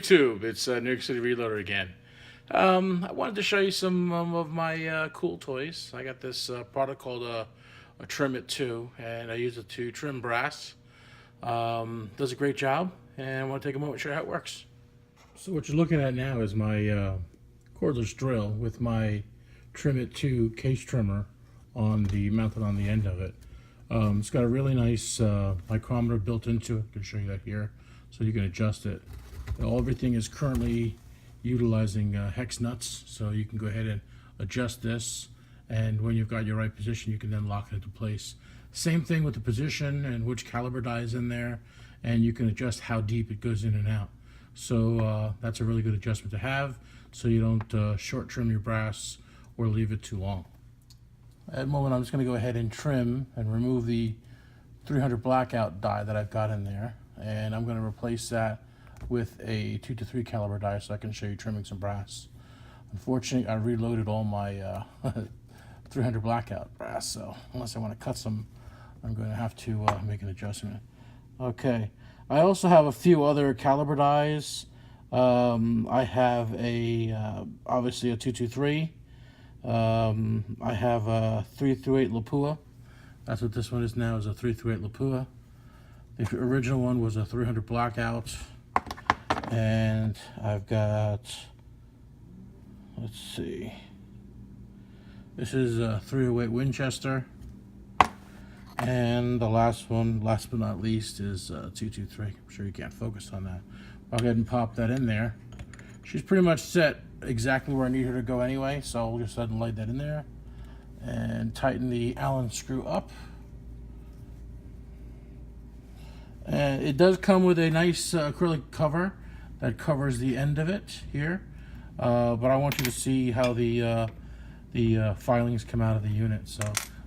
YouTube. It's New York City Reloader again. I wanted to show you some of my cool toys. I got this product called a Trim It 2, and I use it to trim brass. Does a great job, and I want to take a moment and show you how it works. So what you're looking at now is my cordless drill with my Trim It 2 case trimmer mounted on the end of it. It's got a really nice micrometer built into it. I can show you that here, so you can adjust it. Everything is currently utilizing hex nuts, so you can go ahead and adjust this, and when you've got your right position, you can then lock it into place. Same thing with the position and which caliber die is in there, and you can adjust how deep it goes in and out. So that's a really good adjustment to have, so you don't short trim your brass or leave it too long. At the moment, I'm just going to go ahead and trim and remove the 300 blackout die that I've got in there, and I'm going to replace that with a 2-3 caliber die so I can show you trimming some brass. Unfortunately, I reloaded all my 300 blackout brass, so unless I want to cut some, I'm going to have to make an adjustment. Okay, I also have a few other caliber dies. I have obviously a 223. I have a 3-8 Lapua. That's what this one is now, is a 3-8 Lapua. The original one was a 300 blackout. And I've got, let's see, this is a 308 Winchester. And the last one, last but not least, is 223. I'm sure you can't focus on that. I'll go ahead and pop that in there. She's pretty much set exactly where I need her to go anyway, so I'll just go ahead and light that in there and tighten the Allen screw up. And it does come with a nice acrylic cover that covers the end of it here, but I want you to see how the filings come out of the unit, so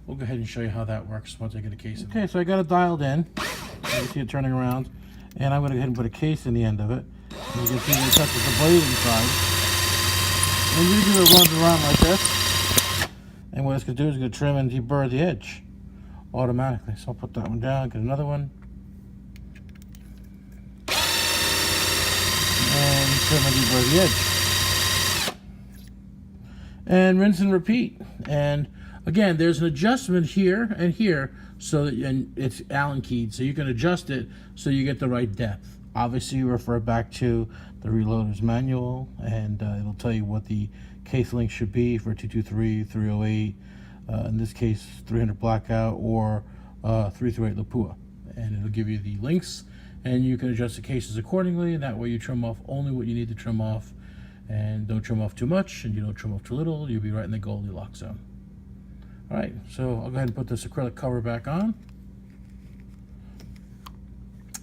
we'll go ahead and show you how that works once I get a case in. Okay, so I got it dialed in. You can see it turning around, and I'm going to go ahead and put a case in the end of it. And you can see it touches the blade inside. And usually it runs around like this, and what it's going to do is going to trim and deburr the edge automatically. So I'll put that one down, get another one, and trim and deburr the edge, and rinse and repeat. And again, there's an adjustment here and here, so that, and it's Allen keyed, so you can adjust it so you get the right depth. Obviously, you refer back to the Reloader's manual, and it'll tell you what the case length should be for 223, 308, in this case 300 blackout, or 338 Lapua, and it'll give you the links, and you can adjust the cases accordingly, and that way you trim off only what you need to trim off, and don't trim off too much, and you don't trim off too little. You'll be right in the Goldilocks zone. All right, so I'll go ahead and put this acrylic cover back on.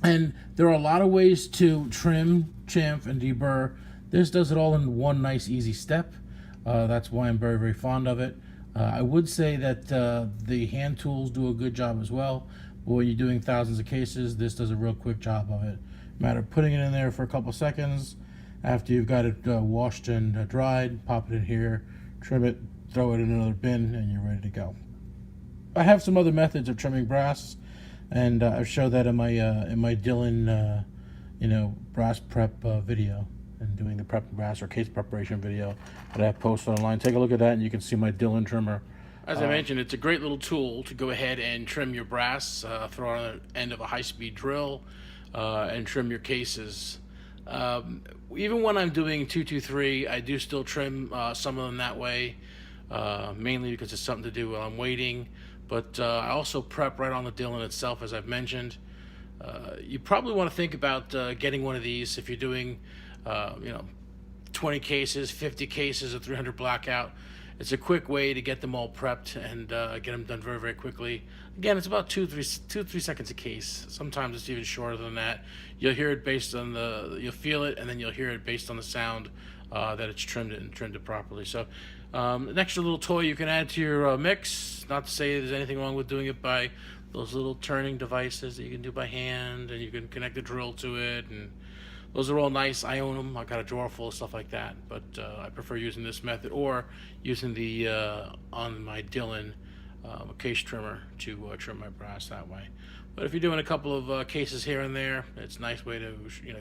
And there are a lot of ways to trim, chamfer, and deburr. This does it all in one nice, easy step. That's why I'm very, very fond of it. I would say that the hand tools do a good job as well. But when you're doing thousands of cases, this does a real quick job of it. Matter of putting it in there for a couple seconds. After you've got it washed and dried, pop it in here, trim it, throw it in another bin, and you're ready to go. I have some other methods of trimming brass, and I've showed that in my Dillon, brass prep video, and doing the prep brass or case preparation video that I have posted online. Take a look at that, and you can see my Dillon trimmer. As I mentioned, it's a great little tool to go ahead and trim your brass, throw it on the end of a high-speed drill, and trim your cases. Even when I'm doing 223, I do still trim some of them that way, mainly because it's something to do while I'm waiting. But I also prep right on the Dillon itself, as I've mentioned. You probably want to think about getting one of these if you're doing, 20 cases, 50 cases of 300 blackout. It's a quick way to get them all prepped and get them done very, very quickly. Again, it's about 2-3 seconds a case. Sometimes it's even shorter than that. You'll hear it based on you'll feel it, and then you'll hear it based on the sound that it's trimmed it properly. So an extra little toy you can add to your mix. Not to say there's anything wrong with doing it by those little turning devices that you can do by hand, and you can connect the drill to it, and those are all nice. I own them. I got a drawer full of stuff like that, but I prefer using this method or using the on my Dillon case trimmer to trim my brass that way. But if you're doing a couple of cases here and there, it's a nice way to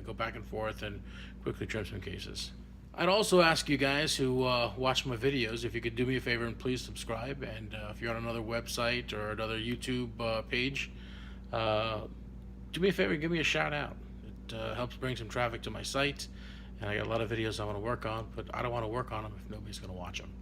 go back and forth and quickly trim some cases. I'd also ask you guys who watch my videos if you could do me a favor and please subscribe. And if you're on another website or another YouTube page, do me a favor and give me a shout out. It helps bring some traffic to my site. And I got a lot of videos I want to work on, but I don't want to work on them if nobody's going to watch them.